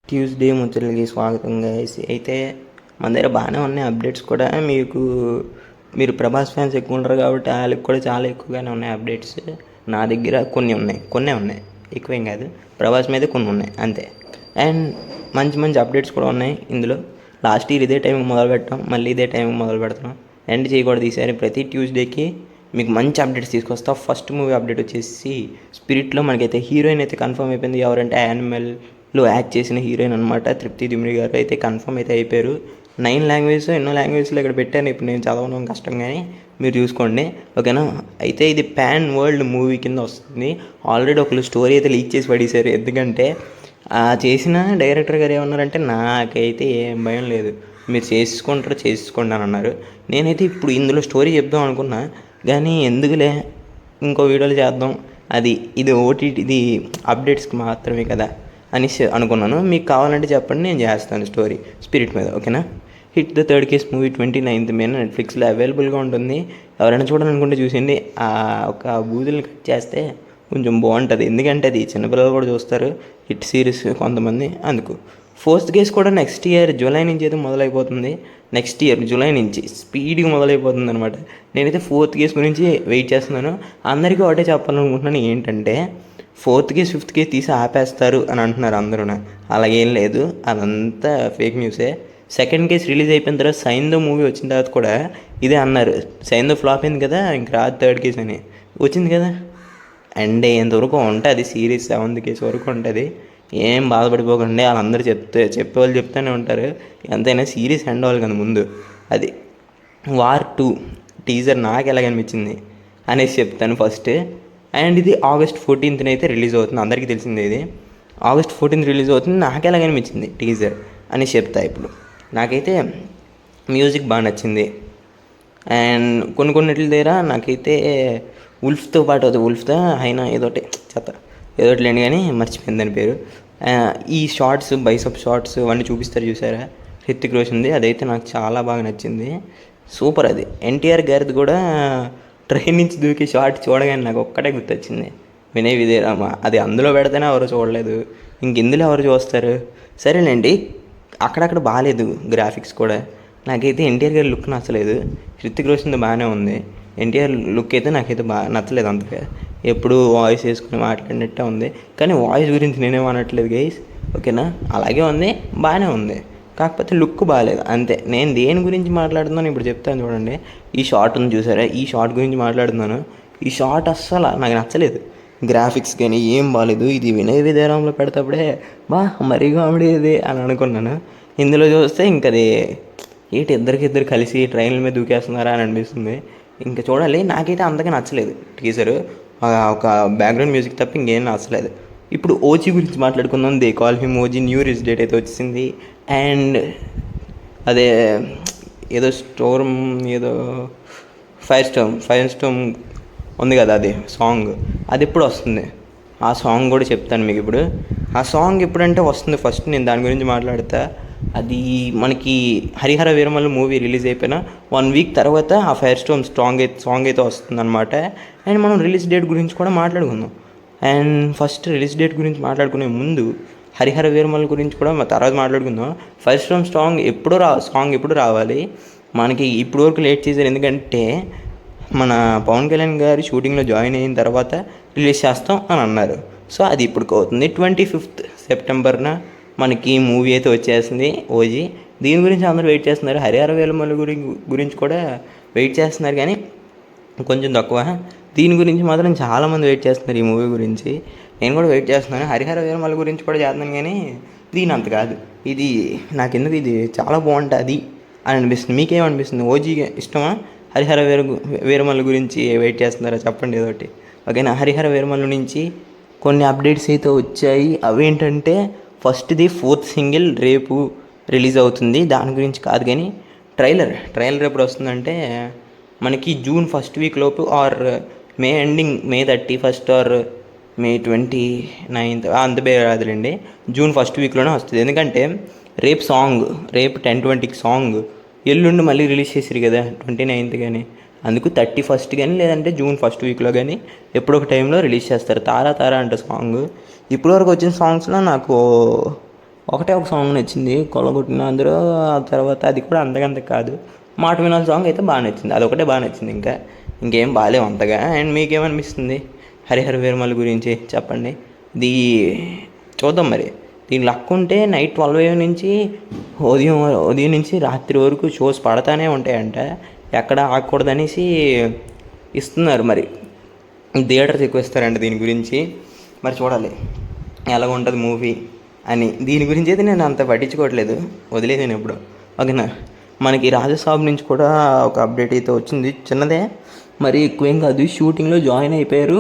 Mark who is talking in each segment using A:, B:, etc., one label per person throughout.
A: Tuesday ముచ్చట్లకి స్వాగతం guys. అయితే మన దగ్గర బాగానే ఉన్నాయి అప్డేట్స్ కూడా. మీరు ప్రభాస్ ఫ్యాన్స్ ఎక్కువ ఉంటారు కాబట్టి వాళ్ళకి కూడా చాలా ఎక్కువగానే ఉన్నాయి అప్డేట్స్. నా దగ్గర కొన్నే ఉన్నాయి, ఎక్కువేం కాదు. ప్రభాస్ మీద కొన్ని ఉన్నాయి అంతే. అండ్ మంచి మంచి అప్డేట్స్ కూడా ఉన్నాయి ఇందులో. లాస్ట్ ఇయర్ ఇదే టైంకి మొదలు పెట్టాం, మళ్ళీ ఇదే టైంకి మొదలు పెడతాం. ఎండ్ చేయకూడదు ఈసారి. ప్రతి ట్యూస్డేకి మీకు మంచి అప్డేట్స్ తీసుకొస్తా. ఫస్ట్ మూవీ అప్డేట్ వచ్చేసి స్పిరిట్లో మనకైతే హీరోయిన్ అయితే కన్ఫర్మ్ అయిపోయింది. ఎవరంటే యానిమల్లో యాక్ట్ చేసిన హీరోయిన్ అనమాట, తృప్తి దిమ్రి గారు అయితే కన్ఫర్మ్ అయితే అయిపోయారు. 9 లాంగ్వేజెస్ ఎన్నో లాంగ్వేజ్లో ఇక్కడ పెట్టాను. ఇప్పుడు నేను చదవడం కష్టం కానీ మీరు చూసుకోండి, ఓకేనా. అయితే ఇది పాన్ వరల్డ్ మూవీ కింద వస్తుంది. ఆల్రెడీ ఒకళ్ళు స్టోరీ అయితే లీక్ చేసి పడేశారు. ఎందుకంటే చేసిన డైరెక్టర్ గారు ఏమన్నారంటే, నాకైతే ఏం భయం లేదు, మీరు చేసుకోండి అని అన్నారు. నేనైతే ఇప్పుడు ఇందులో స్టోరీ చెప్దాం అనుకున్నా కానీ ఎందుకులే, ఇంకో వీడియోలు చేద్దాం, ఇది ఓటీటీ అప్డేట్స్కి మాత్రమే కదా అనేసి అనుకున్నాను. మీకు కావాలంటే చెప్పండి, నేను చేస్తాను స్టోరీ స్పిరిట్ మీద, ఓకేనా. Hit the third case movie 29th May నెట్ఫ్లిక్స్లో అవైలబుల్గా ఉంటుంది. ఎవరైనా చూడాలనుకుంటే చూసేయండి. ఒక బూజులు కట్ చేస్తే కొంచెం బాగుంటుంది, ఎందుకంటే అది చిన్నపిల్లలు కూడా చూస్తారు. హిట్ సిరీస్ కొంతమంది, అందుకు. ఫోర్త్ కేస్ కూడా నెక్స్ట్ ఇయర్ జూలై నుంచి అయితే మొదలైపోతుంది. నెక్స్ట్ ఇయర్ జూలై నుంచి స్పీడ్గా మొదలైపోతుంది అనమాట. నేనైతే ఫోర్త్ కేస్ గురించి వెయిట్ చేస్తున్నాను. అందరికీ ఒకటే చెప్పాలనుకుంటున్నాను, ఏంటంటే ఫోర్త్ కేస్ ఫిఫ్త్ కేస్ తీసి ఆపేస్తారు అని అంటున్నారు అందరూ. అలాగేం లేదు, అదంతా ఫేక్ న్యూసే. సెకండ్ కేస్ రిలీజ్ అయిపోయిన తర్వాత సైందో మూవీ వచ్చిన తర్వాత కూడా ఇదే అన్నారు. సైందో ఫ్లాప్ అయింది కదా, ఇంక రాదు థర్డ్ కేస్ అని. వచ్చింది కదా, అండ్ ఎంతవరకు ఉంటుంది సిరీస్ 7th కేసు వరకు ఉంటుంది. ఏం బాధపడిపోకండి, వాళ్ళందరూ చెప్పేవాళ్ళు చెప్తూనే ఉంటారు. ఎంతైనా సిరీస్ ఎండ్ అవ్వాలి కదా ముందు. అది వార్ 2 టీజర్ నాకు ఎలాగనిపించింది అనేసి చెప్తాను ఫస్ట్. అండ్ ఇది August 14th అయితే రిలీజ్ అవుతుంది, అందరికీ తెలిసిందే. ఇది August 14th రిలీజ్ అవుతుంది. నాకు ఎలాగనిపించింది టీజర్ అనేసి చెప్తా ఇప్పుడు. నాకైతే మ్యూజిక్ బాగా నచ్చింది. అండ్ కొన్నిట్ల దగ్గర నాకైతే ఉల్ఫ్తో పాటు అది ఉల్ఫ్తో అయినా ఏదోటి లేండి కానీ మర్చిపోయింది దాని పేరు. ఈ షార్ట్స్, బైసప్ షార్ట్స్ అవన్నీ చూపిస్తారు చూసారా, హృతిక్ రోషన్ది, అదైతే నాకు చాలా బాగా నచ్చింది. సూపర్. అది ఎన్టీఆర్ గారిది కూడా ట్రైన్ నుంచి దూకి షార్ట్ చూడగానే నాకు ఒక్కటే గుర్తొచ్చింది, వినయ్ విజయరామ. అది అందులో పెడితేనే ఎవరు చూడలేదు, ఇందులో ఎవరు చూస్తారు. సరేనండి, అక్కడక్కడ బాగాలేదు గ్రాఫిక్స్ కూడా. నాకైతే ఎన్టీఆర్ గారి లుక్ నచ్చలేదు. హృతిక్ రోషన్ది బాగానే ఉంది. ఎన్టీఆర్ లుక్ అయితే నాకైతే బాగా నచ్చలేదు అంతగా. ఎప్పుడు వాయిస్ వేసుకుని మాట్లాడినట్టే ఉంది, కానీ వాయిస్ గురించి నేనేం అనట్లేదు గైస్, ఓకేనా. అలాగే ఉంది, బాగానే ఉంది, కాకపోతే లుక్ బాగాలేదు అంతే. నేను దేని గురించి మాట్లాడుతున్నాను ఇప్పుడు చెప్తాను చూడండి. ఈ షార్ట్ ఉంది చూసారా, ఈ షార్ట్ గురించి మాట్లాడుతున్నాను. ఈ షార్ట్ అస్సలు నాకు నచ్చలేదు. గ్రాఫిక్స్ కానీ ఏం బాగాలేదు. ఇది వినయ్ విజయరాంలో పెడతప్పుడే మరీ కామెడీ ఇది అని అనుకున్నాను. ఇందులో చూస్తే ఇంకది ఇద్దరు కలిసి ట్రైన్ల మీద దూకేస్తున్నారా అని అనిపిస్తుంది. ఇంకా చూడాలి. నాకైతే అంతగా నచ్చలేదు టీజరు. ఒక బ్యాక్గ్రౌండ్ మ్యూజిక్ తప్ప ఇంకేం నచ్చలేదు. ఇప్పుడు ఓజీ గురించి మాట్లాడుకుందాం. They call him OG new release date అయితే వచ్చింది. అండ్ అదే ఏదో ఫైర్ స్టోమ్ ఉంది కదా, అది సాంగ్, అది ఎప్పుడు వస్తుంది ఆ సాంగ్ కూడా చెప్తాను మీకు ఇప్పుడు. ఆ సాంగ్ ఎప్పుడంటే వస్తుంది, ఫస్ట్ నేను దాని గురించి మాట్లాడతా. అది మనకి హరిహర వీరమల్లు మూవీ రిలీజ్ అయిపోయిన 1 week తర్వాత ఆ ఫైర్ స్టోమ్ సాంగ్ అయితే వస్తుంది అనమాట. అండ్ మనం రిలీజ్ డేట్ గురించి కూడా మాట్లాడుకుందాం. అండ్ ఫస్ట్ రిలీజ్ డేట్ గురించి మాట్లాడుకునే ముందు హరిహర వీరమల్లు గురించి కూడా తర్వాత మాట్లాడుకుందాం. ఫైర్ స్టోమ్ సాంగ్ ఎప్పుడు రావాలి, మనకి ఇప్పుడు వరకు లేట్ చేశారు. ఎందుకంటే మన పవన్ కళ్యాణ్ గారు షూటింగ్లో జాయిన్ అయిన తర్వాత రిలీజ్ చేస్తాం అని అన్నారు. సో అది ఇప్పటికి అవుతుంది. 25th September మనకి మూవీ అయితే వచ్చేస్తుంది ఓజీ. దీని గురించి అందరూ వెయిట్ చేస్తున్నారు. హరిహర వీరమల్లు గురించి కూడా వెయిట్ చేస్తున్నారు, కానీ కొంచెం తక్కువ. దీని గురించి మాత్రం చాలామంది వెయిట్ చేస్తున్నారు, ఈ మూవీ గురించి. నేను కూడా వెయిట్ చేస్తున్నాను. హరిహర వీరమల్లు గురించి కూడా చేస్తున్నాను, కానీ దీని అంత కాదు. ఇది నాకెందుకు ఇది చాలా బాగుంటుంది అని అనిపిస్తుంది. మీకేమనిపిస్తుంది? ఓజీ ఇష్టమా, హరిహర వీరమల్లు గురించి వెయిట్ చేస్తున్నారా? చెప్పండి ఏదోటి, ఓకేనా. హరిహర వీరమల్లు నుంచి కొన్ని అప్డేట్స్ అయితే వచ్చాయి. అవేంటంటే ఫస్ట్ది 4th సింగిల్ రేపు రిలీజ్ అవుతుంది. దాని గురించి కాదు కానీ ట్రైలర్ ఎప్పుడు వస్తుందంటే మనకి June 1st week లోపు, or May ending, May 31st or May 29th, అంత బే రాదులేండి. June 1st weekలోనే వస్తుంది. ఎందుకంటే రేపు 10-20కి సాంగ్, ఎల్లుండి మళ్ళీ రిలీజ్ చేసిరు కదా 29th కానీ, అందుకు 31st కానీ లేదంటే June 1st weekలో కానీ ఎప్పుడో ఒక టైంలో రిలీజ్ చేస్తారు. తారా అంట సాంగ్. ఇప్పటివరకు వచ్చిన సాంగ్స్లో నాకు ఒకటే ఒక సాంగ్ నచ్చింది, కొల్లగొట్టిన అందరూ. ఆ తర్వాత అది కూడా అంతకంత కాదు. మాట వినాలి సాంగ్ అయితే బాగా నచ్చింది, అదొకటే బాగా నచ్చింది. ఇంకేం బాగాలేవు అంతగా. అండ్ మీకేమనిపిస్తుంది హరిహర వీరమల్లు గురించి చెప్పండి. ఇది చూద్దాం మరి. దీని లక్ ఉంటే నైట్ 12 AM నుంచి ఉదయం ఉదయం నుంచి రాత్రి వరకు షోస్ పడతానే ఉంటాయంట. ఎక్కడ ఆగకూడదనేసి ఇస్తున్నారు మరి. థియేటర్స్ ఎక్కువ ఇస్తారంట దీని గురించి. మరి చూడాలి ఎలాగ ఉంటుంది మూవీ అని. దీని గురించి అయితే నేను అంత పట్టించుకోవట్లేదు, వదిలేసాను ఎప్పుడు. ఓకేనా. మనకి రాజసాబ్ నుంచి కూడా ఒక అప్డేట్ అయితే వచ్చింది, చిన్నదే, మరి ఎక్కువేం కాదు. షూటింగ్లో జాయిన్ అయిపోయారు.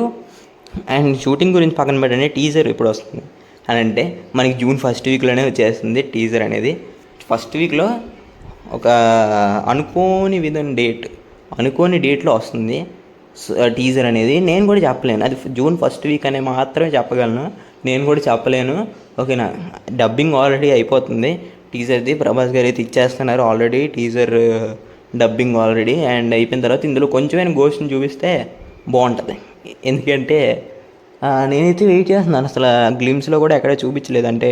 A: అండ్ షూటింగ్ గురించి పక్కన పెట్టండి, టీజర్ ఇప్పుడు వస్తుంది అని అంటే మనకి June 1st వీక్లోనే వచ్చేస్తుంది టీజర్ అనేది. ఫస్ట్ వీక్లో ఒక అనుకోని డేట్లో వస్తుంది టీజర్ అనేది. నేను కూడా చెప్పలేను, అది June 1st వీక్ అనే మాత్రమే చెప్పగలను, నేను కూడా చెప్పలేను. ఓకేనా. డబ్బింగ్ ఆల్రెడీ అయిపోతుంది టీజర్ది, ప్రభాస్ గారు అయితే ఇచ్చేస్తున్నారు already teaser dubbing already. And అయిపోయిన తర్వాత ఇందులో కొంచెమైనా గోస్ట్ని చూపిస్తే బాగుంటుంది. ఎందుకంటే నేనైతే వెయిట్ చేస్తున్నాను. అసలు గ్లిమ్స్లో కూడా ఎక్కడ చూపించలేదు. అంటే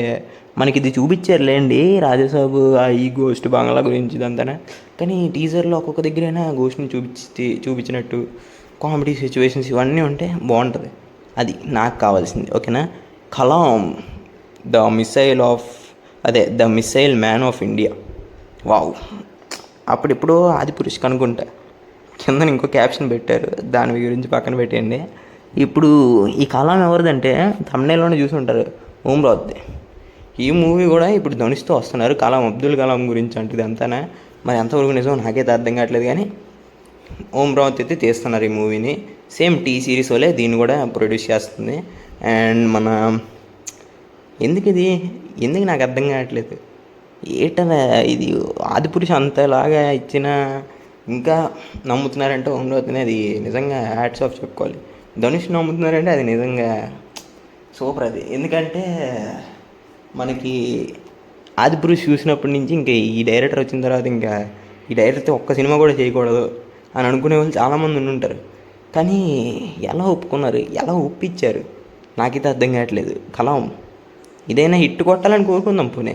A: మనకి ఇది చూపించారులేండి రాజసాబు ఈ గోస్ట్ బంగ్లా గురించి ఇదంతా, కానీ టీజర్లో ఒక్కొక్క దగ్గరైనా గోస్ట్ని చూపించినట్టు కామెడీ సిచ్యువేషన్స్ ఇవన్నీ ఉంటే బాగుంటుంది. అది నాకు కావాల్సింది. ఓకేనా. Kalam the missile man of India. Wow. అప్పుడెప్పుడో ఆదిపురుష్ కనుక్కుంటా, కింద ఇంకో క్యాప్షన్ పెట్టారు, దాని గురించి పక్కన పెట్టేయండి. ఇప్పుడు ఈ కలాం ఎవరిదంటే thumbnailలోనే చూసి ఉంటారు, ఓం రావుది. ఈ మూవీ కూడా ఇప్పుడు ధనుష్తో వస్తున్నారు, అబ్దుల్ కలాం గురించి అంటే. ఇదంతానే మరి ఎంతవరకు నిజం నాకైతే అర్థం కావట్లేదు, కానీ ఓం రావత్ అయితే తీస్తున్నారు ఈ మూవీని. సేమ్ టీ సిరీస్ వాళ్ళే దీన్ని కూడా ప్రొడ్యూస్ చేస్తుంది. అండ్ ఎందుకు నాకు అర్థం కావట్లేదు ఏంటనే ఇది. ఆదిపురుష్ అంతలాగా ఇచ్చిన ఇంకా నమ్ముతున్నారంటే ఓం రావత్ని, అది నిజంగా హ్యాట్స్ ఆఫ్ చెప్పుకోవాలి. ధనుష్ నమ్ముతున్నారంటే అది నిజంగా సూపర్ అది. ఎందుకంటే మనకి ఆదిపురుష్ చూసినప్పటి నుంచి ఇంకా ఈ డైరెక్టర్ వచ్చిన తర్వాత ఇంకా ఈ డైరెక్టర్తో ఒక్క సినిమా కూడా చేయకూడదు అని అనుకునే వాళ్ళు చాలామంది ఉంటారు. కానీ ఎలా ఒప్పుకున్నారు, ఎలా ఒప్పించారు నాకైతే అర్థం కావట్లేదు. కలాం ఇదైనా హిట్ కొట్టాలని కోరుకుందాం. పోనీ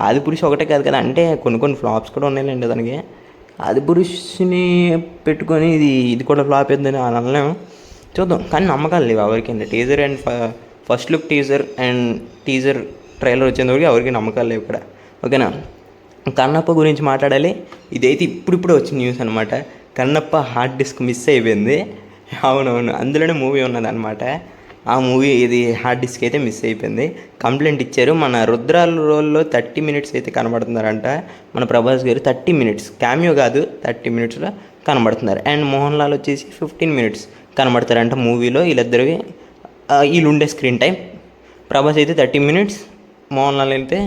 A: ఆదిపురుష్ ఒకటే కాదు కదా, అంటే కొన్ని ఫ్లాప్స్ కూడా ఉన్నాయండి దానికి. ఆదిపురుష్ని పెట్టుకొని ఇది కూడా ఫ్లాప్ అవుతుందని అనలేము, చూద్దాం. కానీ నమ్మకాలు లేవు ఎవరికైనా. Teaser and first look teaser trailer వచ్చేందుకు ఎవరికి నమ్మకాలు లేవు ఇక్కడ. ఓకేనా. కన్నప్ప గురించి మాట్లాడాలి. ఇదైతే ఇప్పుడిప్పుడే వచ్చిన న్యూస్ అనమాట. కన్నప్ప హార్డ్ డిస్క్ మిస్ అయిపోయింది. అవునవును, అందులోనే మూవీ ఉన్నదన్నమాట. ఆ మూవీ ఇది హార్డ్ డిస్క్ అయితే మిస్ అయిపోయింది. కంప్లైంట్ ఇచ్చారు. మన రుద్రాల రోల్లో 30 minutes అయితే కనబడుతున్నారంట మన ప్రభాస్ గారు. 30 minutes క్యామియో కాదు, 30 minutesలో కనబడుతున్నారు. అండ్ మోహన్ లాల్ వచ్చేసి 15 minutes కనబడతారంట మూవీలో. వీళ్ళుండే స్క్రీన్ టైం. ప్రభాస్ అయితే 30 minutes, మోహన్ లాల్ అయితే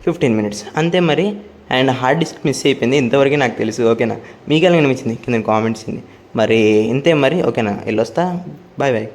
A: 15 minutes అంతే మరి. అండ్ హార్డ్ డిస్క్ మిస్ అయిపోయింది ఇంతవరకు నాకు తెలుసు. ఓకేనా. మీకు ఎలా అనిపించింది కింద కామెంట్స్ మరి. ఇంతే మరి. ఓకేనా. వెళ్ళొస్తా. Bye bye.